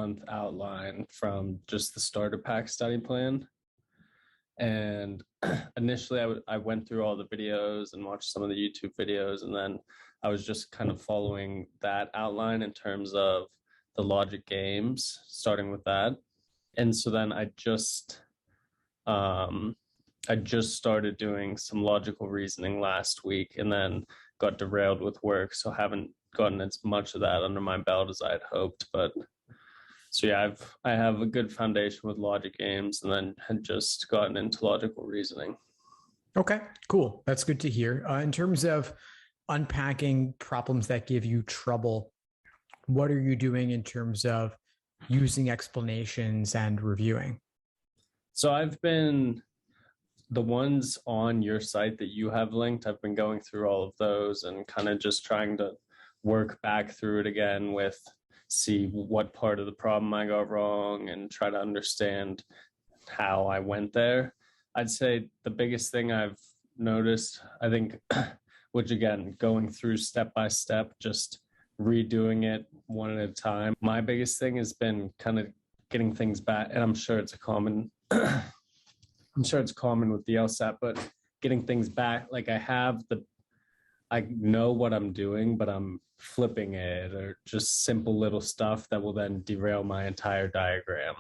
month outline from just the starter pack study plan. And initially I went through all the videos and watched some of the YouTube videos, and then I was just kind of following that outline in terms of the logic games, starting with that. And so then I just started doing some logical reasoning last week, and then got derailed with work, so haven't gotten as much of that under my belt as I had hoped. But so yeah, I have a good foundation with logic games, and then had just gotten into logical reasoning. Okay, cool. That's good to hear. In terms of unpacking problems that give you trouble, what are you doing in terms of using explanations and reviewing? So I've been, the ones on your site that you have linked, I've been going through all of those and kind of just trying to work back through it again with, see what part of the problem I got wrong and try to understand how I went there. I'd say the biggest thing I've noticed, I think, which again, going through step by step, just redoing it one at a time. My biggest thing has been kind of getting things back, and I'm sure it's a common I'm sure it's common with the LSAT, but getting things back, like I know what I'm doing, but I'm flipping it, or just simple little stuff that will then derail my entire diagram.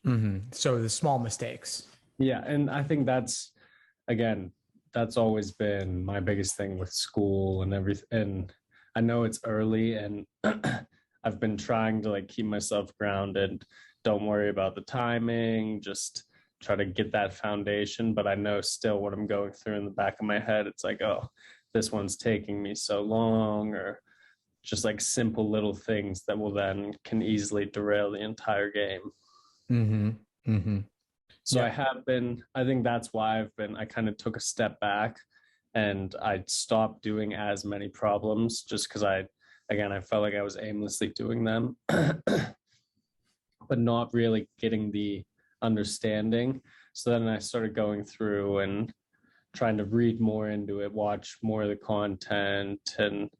Mm-hmm. So the small mistakes. Yeah, and I think that's always been my biggest thing with school and everything. And I know it's early, and I've been trying to like keep myself grounded. Don't worry about the timing, just try to get that foundation. But I know still what I'm going through in the back of my head. It's like, oh, this one's taking me so long, or just like simple little things that will then can easily derail the entire game. Mm-hmm. Mm-hmm. So yeah. I think that's why I kind of took a step back, and I stopped doing as many problems just because I felt like I was aimlessly doing them, but not really getting the understanding. So then I started going through and trying to read more into it, watch more of the content, and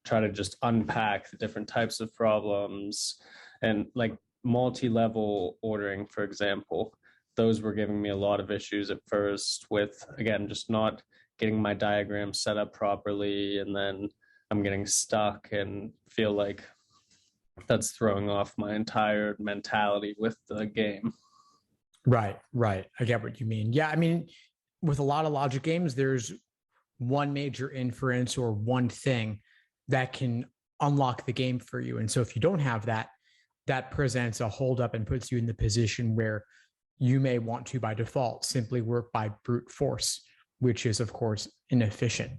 try to just unpack the different types of problems. And like multi-level ordering, for example, those were giving me a lot of issues at first with, again, just not getting my diagram set up properly. And then I'm getting stuck and feel like that's throwing off my entire mentality with the game. Right. I get what you mean. Yeah. I mean, with a lot of logic games, there's one major inference or one thing that can unlock the game for you. And so if you don't have that, that presents a holdup and puts you in the position where you may want to, by default, simply work by brute force, which is, of course, inefficient.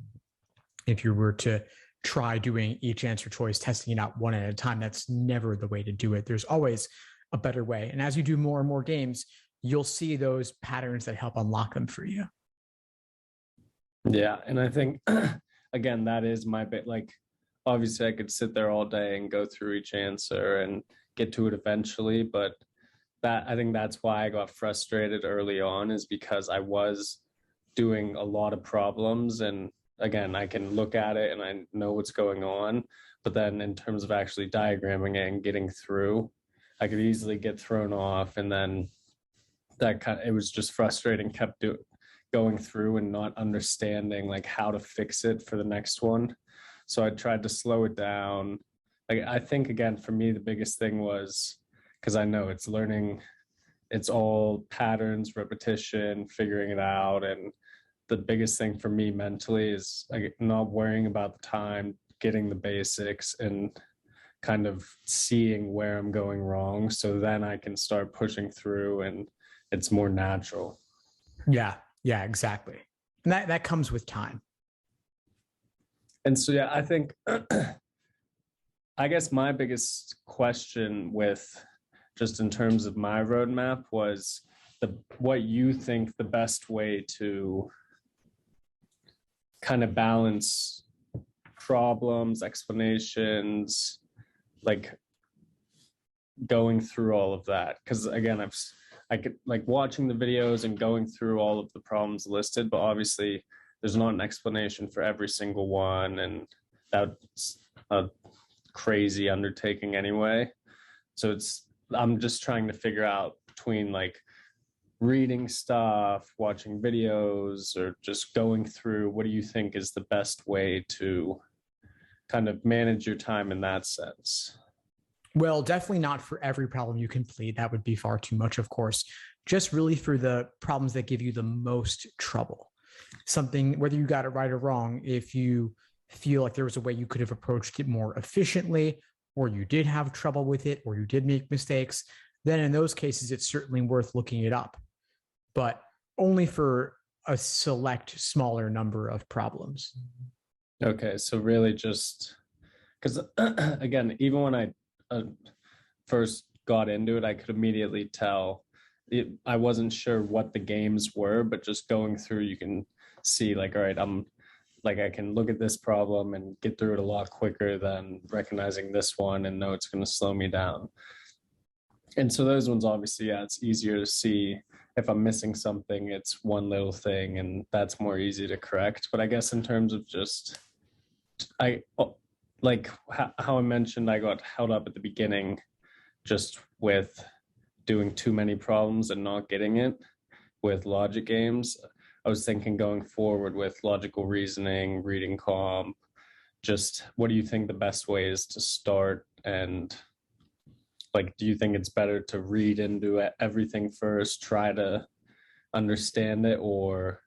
If you were to try doing each answer choice, testing it out one at a time, that's never the way to do it. There's always a better way. And as you do more and more games, you'll see those patterns that help unlock them for you. Yeah. And I think, again, that is my bit. Like, obviously I could sit there all day and go through each answer and get to it eventually. But I think that's why I got frustrated early on, is because I was doing a lot of problems. And again, I can look at it and I know what's going on. But then in terms of actually diagramming it and getting through, I could easily get thrown off. And then it was just frustrating, kept going through and not understanding like how to fix it for the next one. So I tried to slow it down. Like, I think, again, for me, the biggest thing was, because I know it's learning, it's all patterns, repetition, figuring it out. And the biggest thing for me mentally is like not worrying about the time, getting the basics, and kind of seeing where I'm going wrong. So then I can start pushing through and it's more natural. Yeah, exactly. And that comes with time. And so, yeah, I think, I guess my biggest question with just in terms of my roadmap was what you think the best way to kind of balance problems, explanations, like going through all of that. Because again, I could like watching the videos and going through all of the problems listed, but obviously there's not an explanation for every single one, and that's a crazy undertaking anyway. So it's I'm just trying to figure out between like reading stuff, watching videos, or just going through, what do you think is the best way to kind of manage your time in that sense? Well, definitely not for every problem you complete. That would be far too much, of course. Just really for the problems that give you the most trouble. Something, whether you got it right or wrong, if you feel like there was a way you could have approached it more efficiently, or you did have trouble with it, or you did make mistakes, then in those cases, it's certainly worth looking it up, but only for a select smaller number of problems. Okay, so really just because again, even when I first got into it, I could immediately tell I wasn't sure what the games were, but just going through, you can see like, all right, I'm like, I can look at this problem and get through it a lot quicker than recognizing this one and know it's going to slow me down. And so those ones, obviously, yeah, it's easier to see if I'm missing something, it's one little thing and that's more easy to correct. But I guess in terms of just, I like how I mentioned, I got held up at the beginning just with doing too many problems and not getting it with logic games. I was thinking going forward with logical reasoning, reading comp, just what do you think the best way is to start? And like, do you think it's better to read into everything first, try to understand it, or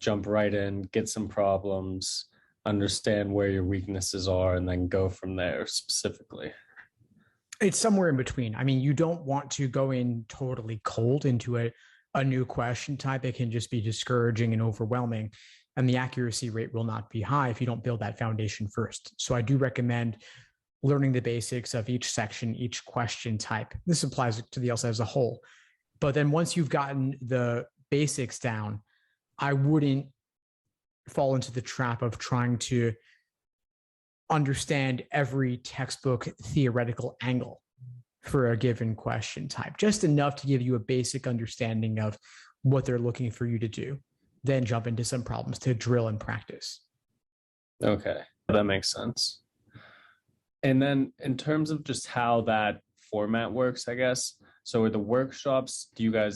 jump right in, get some problems, understand where your weaknesses are, and then go from there specifically? It's somewhere in between. I mean, you don't want to go in totally cold into a new question type. It can just be discouraging and overwhelming, and the accuracy rate will not be high if you don't build that foundation first. So I do recommend learning the basics of each section, each question type. This applies to the LSAT as a whole. But then once you've gotten the basics down, I wouldn't fall into the trap of trying to understand every textbook theoretical angle for a given question type, just enough to give you a basic understanding of what they're looking for you to do, then jump into some problems to drill and practice. Okay, that makes sense. And then in terms of just how that format works, I guess, so are the workshops, you have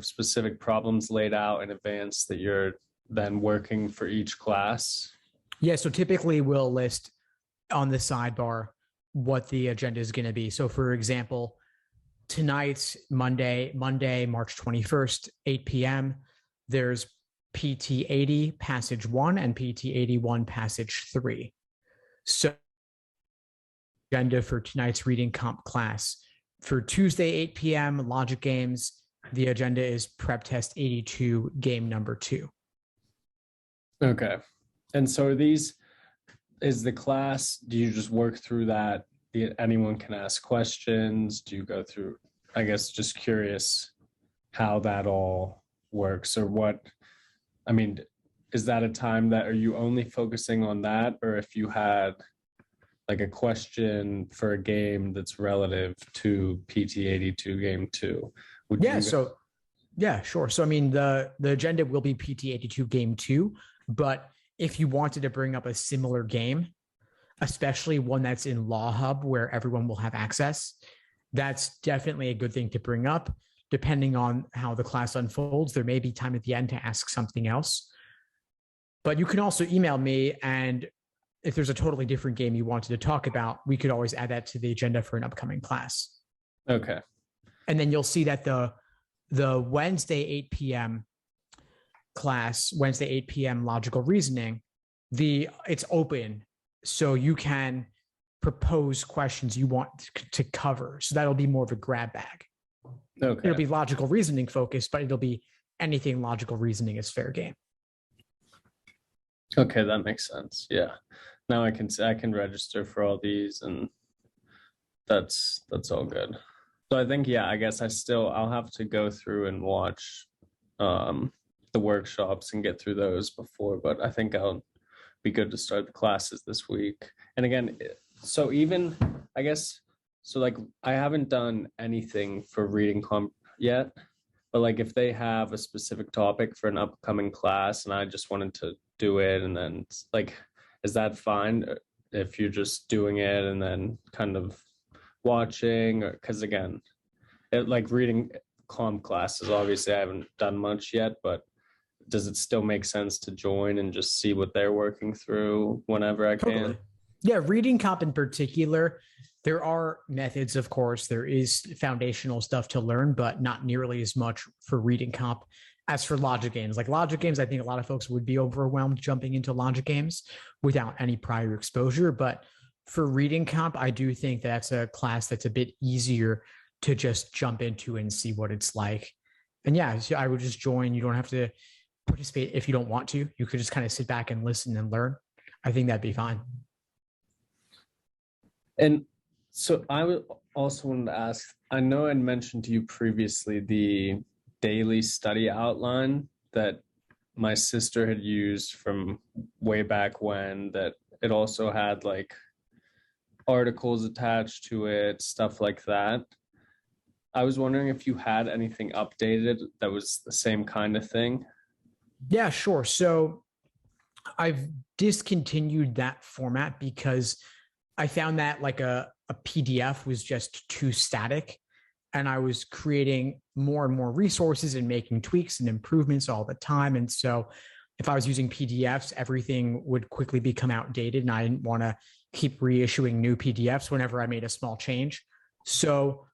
specific problems laid out in advance that you're then working for each class? Yeah, so typically we'll list on the sidebar what the agenda is going to be. So for example, tonight's Monday, March 21st, 8 p.m., there's PT 80 passage 1 and PT 81 passage 3. So agenda for tonight's reading comp class. For Tuesday, 8 p.m., logic games, the agenda is prep test 82, game number 2. Okay. And so are these, is the class, do you just work through that? Anyone can ask questions? Do you go through, I guess, just curious how that all works, or what, I mean, is that a time that, are you only focusing on that? Or if you had like a question for a game that's relative to PT 82 game 2, would Yeah, you? so yeah, sure. So I mean, the agenda will be PT 82 game 2, but if you wanted to bring up a similar game, especially one that's in Law Hub where everyone will have access, that's definitely a good thing to bring up. Depending on how the class unfolds, there may be time at the end to ask something else. But you can also email me, and if there's a totally different game you wanted to talk about, we could always add that to the agenda for an upcoming class. Okay. And then you'll see that the Wednesday 8 p.m. class, Wednesday 8 p.m. logical reasoning, it's open, so you can propose questions you want to cover. So that'll be more of a grab bag. Okay. It'll be logical reasoning focused, but it'll be anything logical reasoning is fair game. Okay, that makes sense. Yeah. Now I can register for all these, and that's all good. So I think, yeah, I guess I'll have to go through and watch the workshops and get through those before, but I think I'll be good to start the classes this week. And again, so even, I guess, so like I haven't done anything for reading comp yet, but like if they have a specific topic for an upcoming class and I just wanted to do it, and then like, is that fine if you're just doing it and then kind of watching, because again, like reading comp classes, obviously I haven't done much yet, but does it still make sense to join and just see what they're working through whenever I Totally. can? Yeah, reading comp in particular, there are methods, of course. There is foundational stuff to learn, but not nearly as much for reading comp as for logic games. Like logic games, I think a lot of folks would be overwhelmed jumping into logic games without any prior exposure. But for reading comp, I do think that's a class that's a bit easier to just jump into and see what it's like. And yeah, so I would just join. You don't have to participate if you don't want to. You could just kind of sit back and listen and learn. I think that'd be fine. And so I would also wanted to ask, I know I mentioned to you previously the daily study outline that my sister had used from way back when, that it also had like articles attached to it, stuff like that. I was wondering if you had anything updated that was the same kind of thing. Yeah, sure. So I've discontinued that format because I found that like a PDF was just too static. And I was creating more and more resources and making tweaks and improvements all the time. And so if I was using PDFs, everything would quickly become outdated. And I didn't want to keep reissuing new PDFs whenever I made a small change. So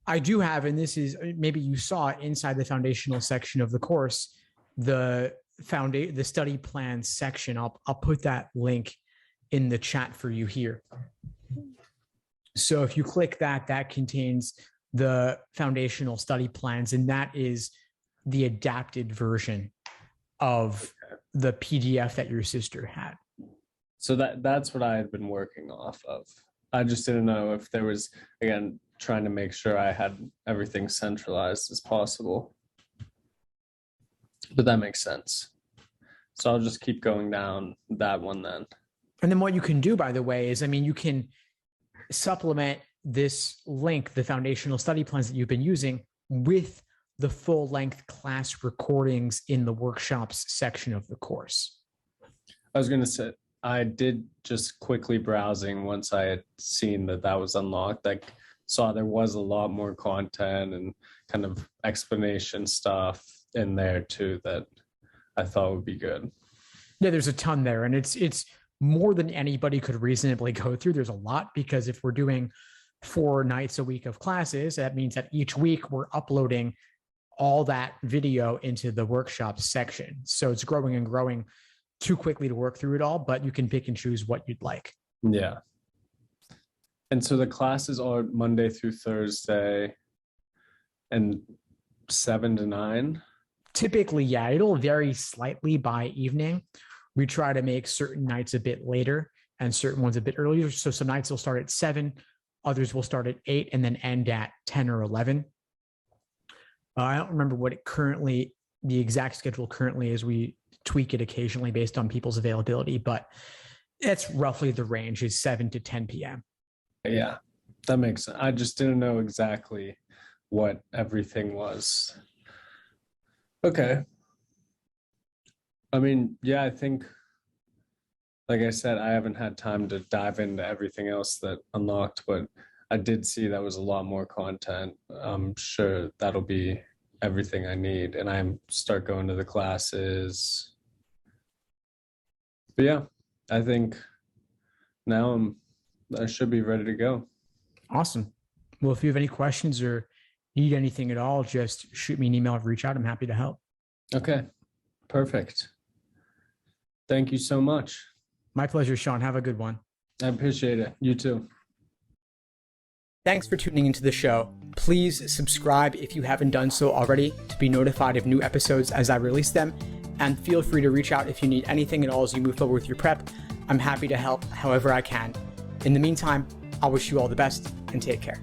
I do have, and this is maybe you saw it inside the foundational section of the course, the study plan section. I'll put that link in the chat for you here. So if you click that, that contains the foundational study plans, and that is the adapted version of the PDF that your sister had. So that's what I had been working off of. I just didn't know if there was, again, trying to make sure I had everything centralized as possible. But that makes sense. So I'll just keep going down that one then. And then what you can do, by the way, is, I mean, you can supplement this link, the foundational study plans that you've been using, with the full length class recordings in the workshops section of the course. I was going to say, I did just quickly browsing once I had seen that that was unlocked. I saw there was a lot more content and kind of explanation stuff in there too that I thought would be good. Yeah, there's a ton there, and it's more than anybody could reasonably go through. There's a lot, because if we're doing 4 nights a week of classes, that means that each week we're uploading all that video into the workshop section. So it's growing and growing too quickly to work through it all, but you can pick and choose what you'd like. Yeah. And so the classes are Monday through Thursday and 7 to 9? Typically, yeah, it'll vary slightly by evening. We try to make certain nights a bit later and certain ones a bit earlier. So some nights will start at 7, others will start at 8 and then end at 10 or 11. I don't remember what the exact schedule currently is. We tweak it occasionally based on people's availability, but it's roughly the range is 7 to 10 p.m. Yeah, that makes sense. I just didn't know exactly what everything was. Okay. I mean, yeah, I think, like I said, I haven't had time to dive into everything else that unlocked, but I did see that was a lot more content. I'm sure that'll be everything I need, and I start going to the classes. But yeah, I think now I should be ready to go. Awesome. Well, if you have any questions or need anything at all, just shoot me an email or reach out. I'm happy to help. Okay, perfect. Thank you so much. My pleasure, Sean. Have a good one. I appreciate it. You too. Thanks for tuning into the show. Please subscribe if you haven't done so already to be notified of new episodes as I release them. And feel free to reach out if you need anything at all as you move forward with your prep. I'm happy to help however I can. In the meantime, I'll wish you all the best and take care.